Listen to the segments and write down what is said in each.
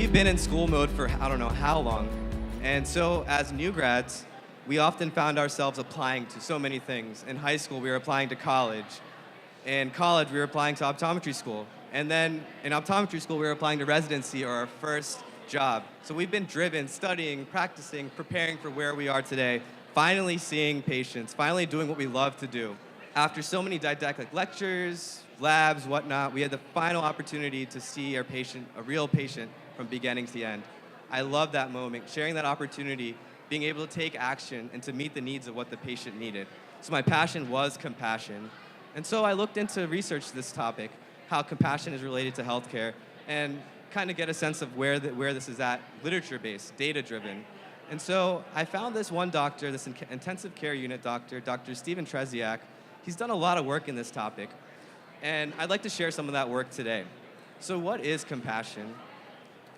we've been in school mode for I don't know how long. And so as new grads, we often found ourselves applying to so many things. In high school, we were applying to college. In college, we were applying to optometry school. And then in optometry school, we were applying to residency or our first job. So we've been driven, studying, practicing, preparing for where we are today, finally seeing patients, finally doing what we love to do. After so many didactic lectures, labs, whatnot, we had the final opportunity to see our patient, a real patient, from beginning to the end. I love that moment, sharing that opportunity, being able to take action and to meet the needs of what the patient needed. So my passion was compassion. And so I looked into research this topic, how compassion is related to healthcare, and kind of get a sense of where this is at, literature-based, data-driven. And so I found this one doctor, this intensive care unit doctor, Dr. Stephen Treziak. He's done a lot of work in this topic, and I'd like to share some of that work today. So what is compassion?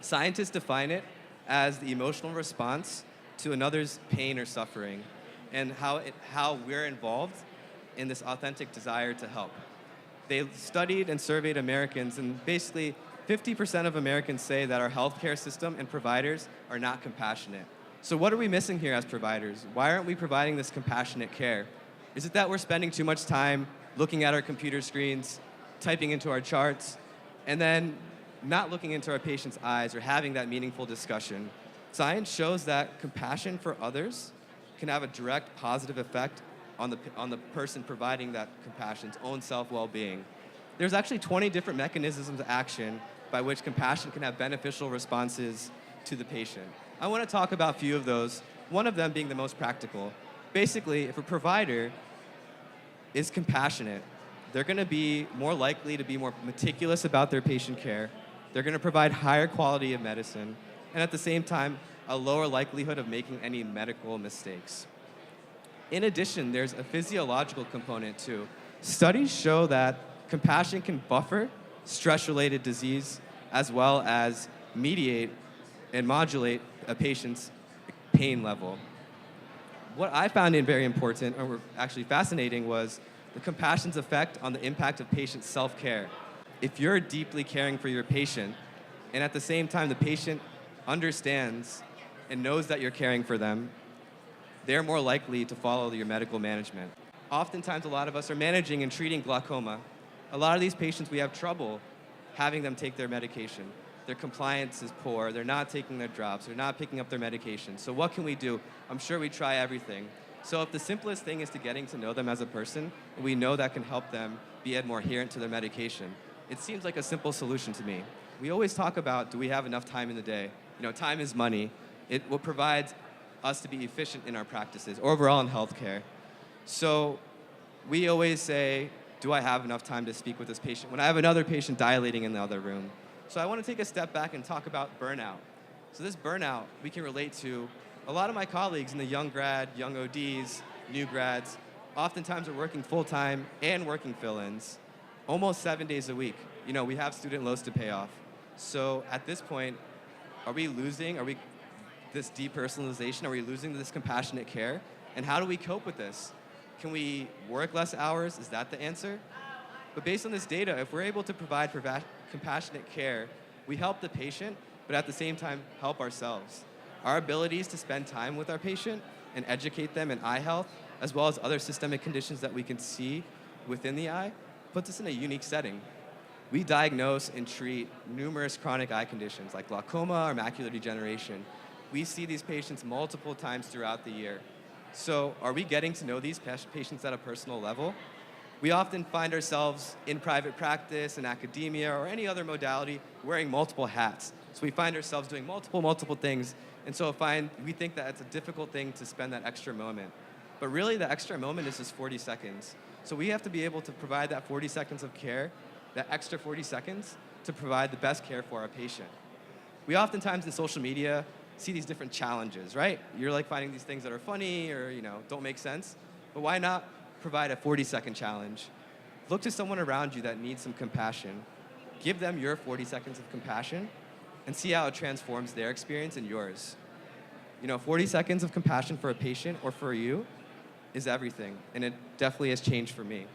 Scientists define it as the emotional response to another's pain or suffering, and how we're involved in this authentic desire to help. They studied and surveyed Americans, and basically 50% of Americans say that our healthcare system and providers are not compassionate. So what are we missing here as providers? Why aren't we providing this compassionate care? Is it that we're spending too much time looking at our computer screens, typing into our charts, and then not looking into our patient's eyes or having that meaningful discussion? Science shows that compassion for others can have a direct positive effect on the person providing that compassion's own self-well-being. There's actually 20 different mechanisms of action by which compassion can have beneficial responses to the patient. I want to talk about a few of those, one of them being the most practical. Basically, if a provider is compassionate, they're going to be more likely to be more meticulous about their patient care. They're going to provide higher quality of medicine, and at the same time, a lower likelihood of making any medical mistakes. In addition, there's a physiological component too. Studies show that compassion can buffer stress-related disease as well as mediate and modulate a patient's pain level. What I found very important, or actually fascinating, was the compassion's effect on the impact of patient self-care. If you're deeply caring for your patient, and at the same time the patient understands and knows that you're caring for them, they're more likely to follow your medical management. Oftentimes, a lot of us are managing and treating glaucoma. A lot of these patients, we have trouble having them take their medication. Their compliance is poor, they're not taking their drops, they're not picking up their medication. So what can we do? I'm sure we try everything. So if the simplest thing is to getting to know them as a person, and we know that can help them be more adherent to their medication, it seems like a simple solution to me. We always talk about, do we have enough time in the day? You know, time is money. It will provide us to be efficient in our practices, overall in healthcare. So we always say, do I have enough time to speak with this patient when I have another patient dilating in the other room? So I want to take a step back and talk about burnout. So this burnout we can relate to a lot of my colleagues in the young grad, young ODs, new grads, oftentimes are working full-time and working fill-ins, almost 7 days a week. You know, we have student loans to pay off. So at this point, are we losing this depersonalization? Are we losing this compassionate care? And how do we cope with this? Can we work less hours? Is that the answer? But based on this data, if we're able to provide compassionate care, we help the patient, but at the same time, help ourselves. Our abilities to spend time with our patient and educate them in eye health, as well as other systemic conditions that we can see within the eye, puts us in a unique setting. We diagnose and treat numerous chronic eye conditions like glaucoma or macular degeneration. We see these patients multiple times throughout the year. So are we getting to know these patients at a personal level? We often find ourselves in private practice, in academia, or any other modality wearing multiple hats. So we find ourselves doing multiple things. And so we think that it's a difficult thing to spend that extra moment. But really, the extra moment is just 40 seconds. So we have to be able to provide that 40 seconds of care, that extra 40 seconds, to provide the best care for our patient. We oftentimes in social media see these different challenges, right? You're like finding these things that are funny or don't make sense. But why not provide a 40-second challenge? Look to someone around you that needs some compassion. Give them your 40 seconds of compassion and see how it transforms their experience and yours. 40 seconds of compassion for a patient or for you is everything, and it definitely has changed for me.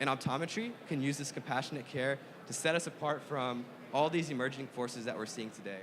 And optometry can use this compassionate care to set us apart from all these emerging forces that we're seeing today.